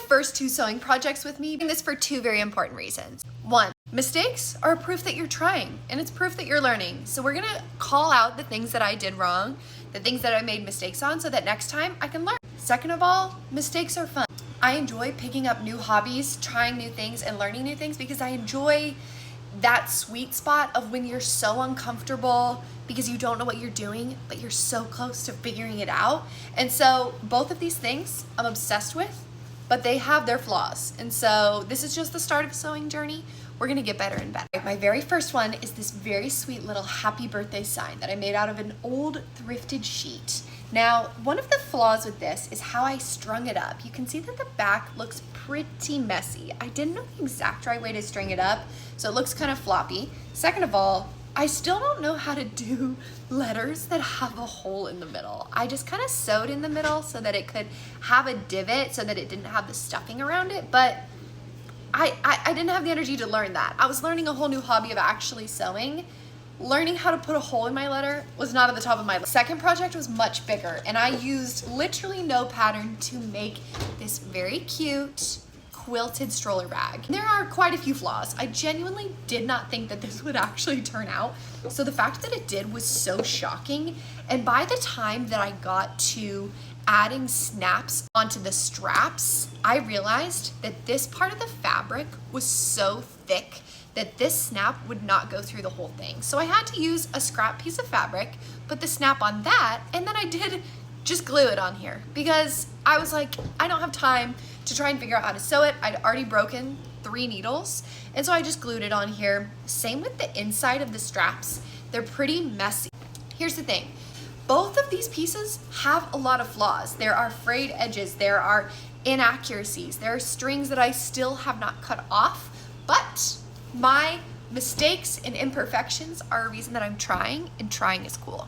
first 2 sewing projects with me, doing this for 2 very important reasons. 1, mistakes are proof that you're trying, and it's proof that you're learning. So we're gonna call out the things that I did wrong, the things that I made mistakes on, so that next time I can learn. Second of all, mistakes are fun. I enjoy picking up new hobbies, trying new things, and learning new things because I enjoy that sweet spot of when you're so uncomfortable because you don't know what you're doing, but you're so close to figuring it out. And so both of these things I'm obsessed with, but they have their flaws. And so this is just the start of a sewing journey. We're gonna get better and better. My very first one is this very sweet little happy birthday sign that I made out of an old thrifted sheet. Now, one of the flaws with this is how I strung it up. You can see that the back looks pretty messy. I didn't know the exact right way to string it up, so it looks kind of floppy. Second of all, I still don't know how to do letters that have a hole in the middle. I just kind of sewed in the middle so that it could have a divot so that it didn't have the stuffing around it, but I didn't have the energy to learn that. I was learning a whole new hobby of actually sewing. Learning how to put a hole in my letter was not at the top of my list. Second project was much bigger, and I used literally no pattern to make this very cute quilted stroller bag. There are quite a few flaws. I genuinely did not think that this would actually turn out. So the fact that it did was so shocking. And by the time that I got to adding snaps onto the straps, I realized that this part of the fabric was so thick that this snap would not go through the whole thing. So I had to use a scrap piece of fabric, put the snap on that, and then I did just glue it on here because I was like, I don't have time to try and figure out how to sew it. I'd already broken 3 needles, and so I just glued it on here. Same with the inside of the straps. They're pretty messy. Here's the thing. Both of these pieces have a lot of flaws. There are frayed edges, there are inaccuracies, there are strings that I still have not cut off, but my mistakes and imperfections are a reason that I'm trying, and trying is cool.